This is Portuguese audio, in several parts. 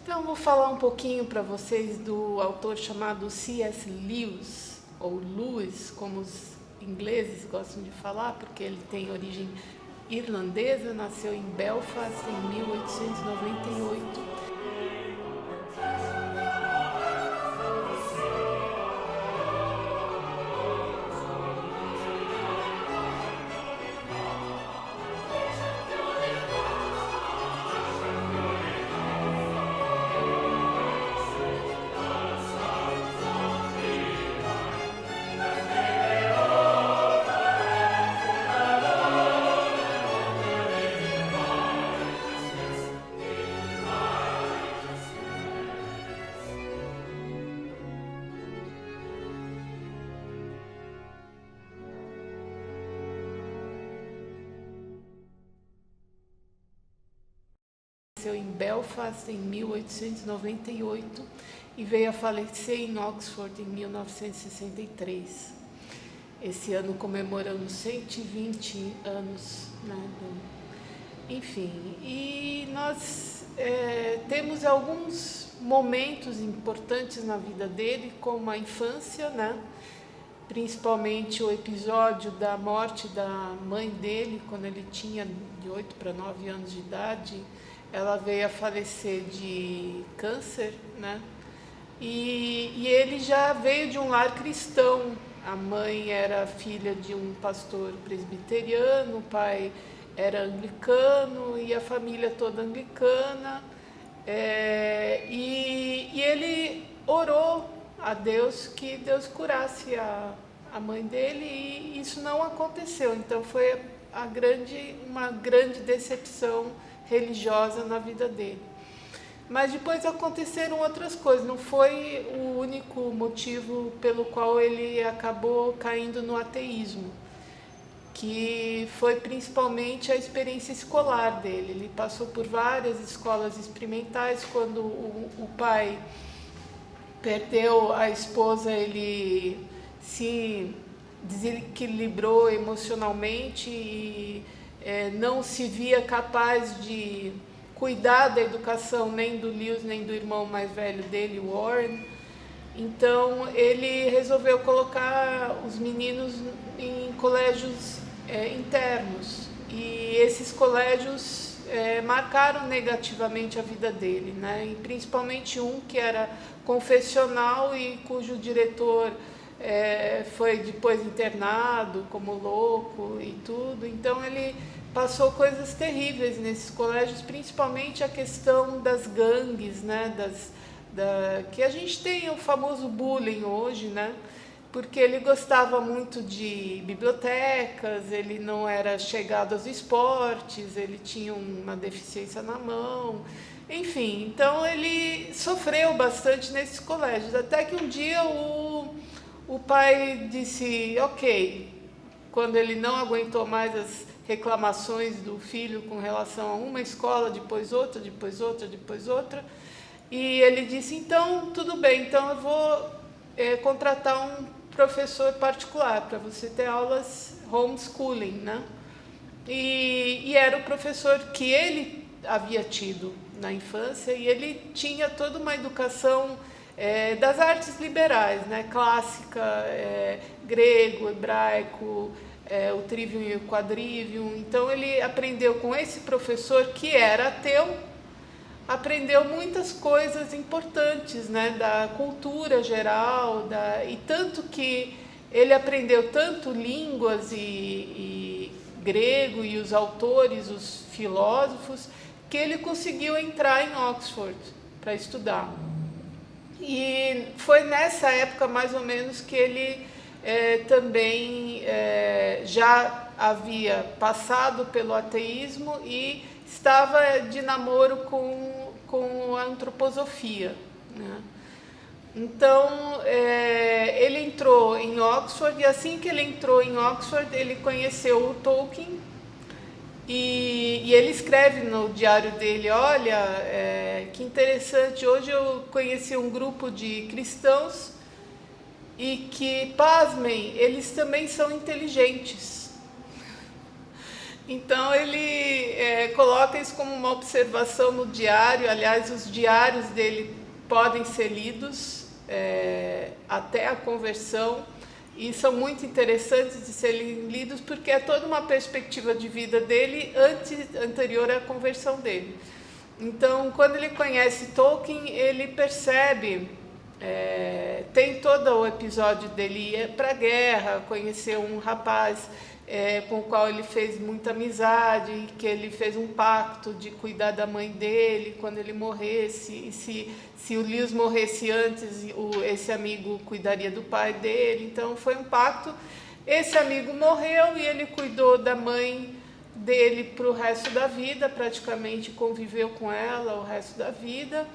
Então, vou falar um pouquinho para vocês do autor chamado C.S. Lewis, ou Lewis, como os ingleses gostam de falar, porque ele tem origem irlandesa, nasceu em Belfast em 1898. Nasceu em Belfast em 1898 e veio a falecer em Oxford em 1963. Esse ano comemorando 120 anos, né? Enfim, e nós temos alguns momentos importantes na vida dele, como a infância, né? Principalmente o episódio da morte da mãe dele, quando ele tinha de 8 para 9 anos de idade. Ela veio a falecer de câncer, né? E ele já veio de um lar cristão. A mãe era filha de um pastor presbiteriano, o pai era anglicano e a família toda anglicana. E ele orou a Deus que Deus curasse a mãe dele, e isso não aconteceu. Então foi uma grande decepção religiosa na vida dele. Mas depois aconteceram outras coisas, não foi o único motivo pelo qual ele acabou caindo no ateísmo, que foi principalmente a experiência escolar dele. Ele passou por várias escolas experimentais. Quando o pai perdeu a esposa, ele se desequilibrou emocionalmente e não se via capaz de cuidar da educação nem do Lewis nem do irmão mais velho dele, Warren. Então ele resolveu colocar os meninos em colégios internos, e esses colégios marcaram negativamente a vida dele, né? E principalmente um que era confessional e cujo diretor foi depois internado como louco e tudo. Então ele passou coisas terríveis nesses colégios, principalmente a questão das gangues, né? Que a gente tem o famoso bullying hoje, né? Porque ele gostava muito de bibliotecas, ele não era chegado aos esportes, ele tinha uma deficiência na mão, enfim. Então ele sofreu bastante nesses colégios, até que um dia o pai disse ok, quando ele não aguentou mais as reclamações do filho com relação a uma escola, depois outra, depois outra, depois outra, e ele disse, então tudo bem, então eu vou contratar um professor particular para você ter aulas homeschooling, né? E era o professor que ele havia tido na infância, e ele tinha toda uma educação das artes liberais, né? Clássica, grego, hebraico, o trivium e o quadrivium. Então ele aprendeu com esse professor que era ateu, aprendeu muitas coisas importantes, né, da cultura geral, e tanto que ele aprendeu tanto línguas e grego e os autores, os filósofos, que ele conseguiu entrar em Oxford para estudar. E foi nessa época mais ou menos que ele também já havia passado pelo ateísmo e estava de namoro com a antroposofia, né? Então ele entrou em Oxford, e assim que ele entrou em Oxford ele conheceu o Tolkien, e ele escreve no diário dele, olha, que interessante, hoje eu conheci um grupo de cristãos e que, pasmem, eles também são inteligentes. Então ele coloca isso como uma observação no diário. Aliás, os diários dele podem ser lidos até a conversão, e são muito interessantes de serem lidos porque é toda uma perspectiva de vida dele anterior à conversão dele. Então, quando ele conhece Tolkien, ele percebe, tem todo o episódio dele ir para a guerra, conhecer um rapaz com o qual ele fez muita amizade, que ele fez um pacto de cuidar da mãe dele quando ele morresse, e se o Lewis morresse antes, esse amigo cuidaria do pai dele. Então foi um pacto. Esse amigo morreu e ele cuidou da mãe dele para o resto da vida, praticamente conviveu com ela o resto da vida.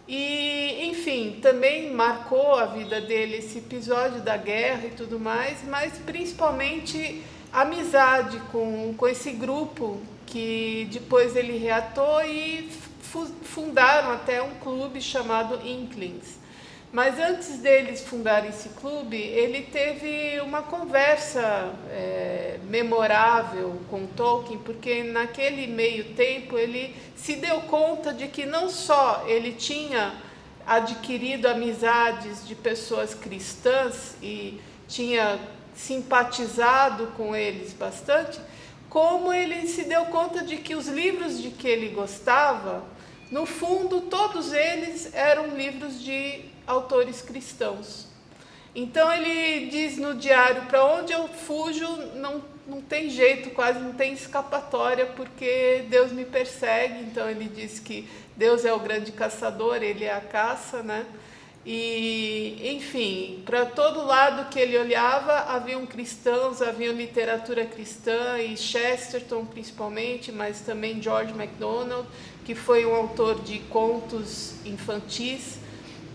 E, enfim, também marcou a vida dele esse episódio da guerra e tudo mais, mas principalmente amizade com esse grupo que depois ele reatou, e fundaram até um clube chamado Inklings. Mas antes deles fundarem esse clube, ele teve uma conversa memorável com Tolkien, porque naquele meio tempo ele se deu conta de que não só ele tinha adquirido amizades de pessoas cristãs e tinha simpatizado com eles bastante, como ele se deu conta de que os livros de que ele gostava, no fundo, todos eles eram livros de autores cristãos. Então ele diz no diário: para onde eu fujo não tem jeito, quase não tem escapatória, porque Deus me persegue. Então ele diz que Deus é o grande caçador, ele é a caça, né? E, enfim, para todo lado que ele olhava, haviam cristãos, havia literatura cristã, e Chesterton principalmente, mas também George MacDonald, que foi um autor de contos infantis,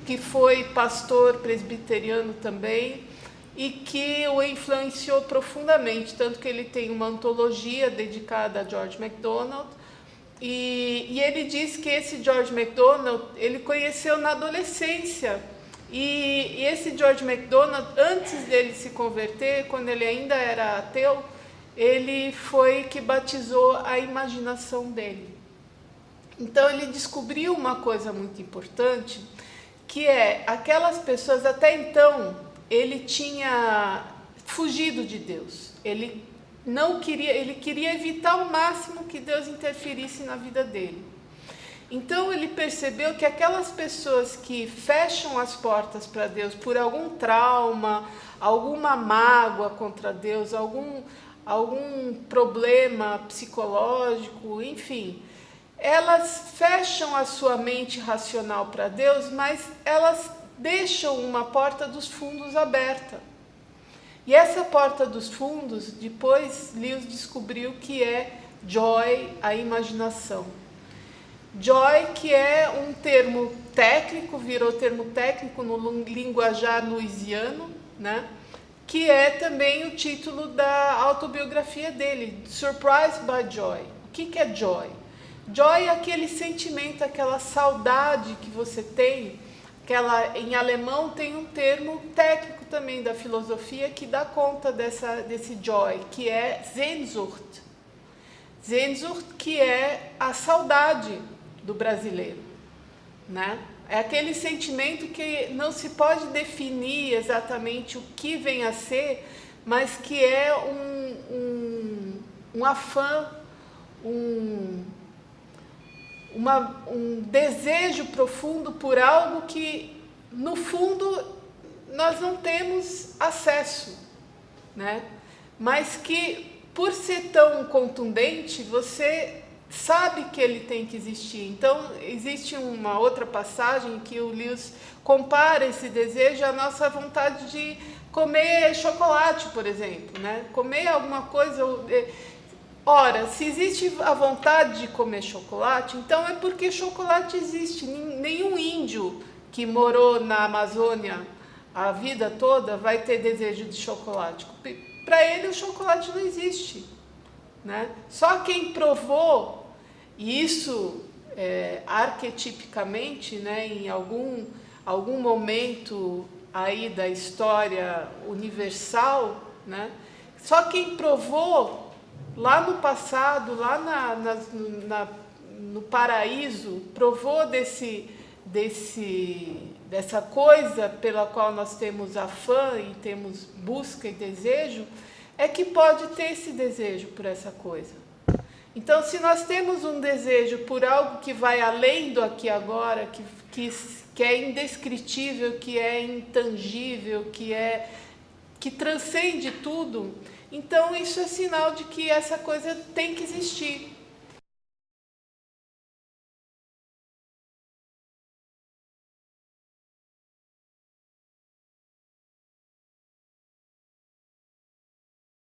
que foi pastor presbiteriano também, e que o influenciou profundamente, tanto que ele tem uma antologia dedicada a George MacDonald. E ele diz que esse George MacDonald ele conheceu na adolescência, e esse George MacDonald, antes dele se converter, quando ele ainda era ateu, ele foi que batizou a imaginação dele. Então ele descobriu uma coisa muito importante, que aquelas pessoas, até então, ele tinha fugido de Deus, ele queria evitar ao máximo que Deus interferisse na vida dele. Então ele percebeu que aquelas pessoas que fecham as portas para Deus por algum trauma, alguma mágoa contra Deus, algum problema psicológico, enfim, elas fecham a sua mente racional para Deus, mas elas deixam uma porta dos fundos aberta. E essa porta dos fundos, depois Lewis descobriu que é joy, a imaginação. Joy, que é um termo técnico, virou termo técnico no linguajar louisiano, né? Que é também o título da autobiografia dele, Surprised by Joy. O que é joy? Joy é aquele sentimento, aquela saudade que você tem. Em alemão tem um termo técnico também da filosofia que dá conta desse joy, que é Sehnsucht. Sehnsucht, que é a saudade do brasileiro, né? É aquele sentimento que não se pode definir exatamente o que vem a ser, mas que é um afã, um desejo profundo por algo que, no fundo, nós não temos acesso, né? Mas que, por ser tão contundente, você sabe que ele tem que existir. Então, existe uma outra passagem que o Lewis compara esse desejo à nossa vontade de comer chocolate, por exemplo, né? Comer alguma coisa... Ora, se existe a vontade de comer chocolate, então é porque chocolate existe. Nenhum índio que morou na Amazônia a vida toda vai ter desejo de chocolate. Para ele, o chocolate não existe, né? Só quem provou, e isso arquetipicamente, né, em algum momento aí da história universal, né, só quem provou lá no passado, lá no paraíso, provou dessa coisa pela qual nós temos afã e temos busca e desejo, é que pode ter esse desejo por essa coisa. Então, se nós temos um desejo por algo que vai além do aqui e agora, que é indescritível, que é intangível, que transcende tudo, então isso é sinal de que essa coisa tem que existir.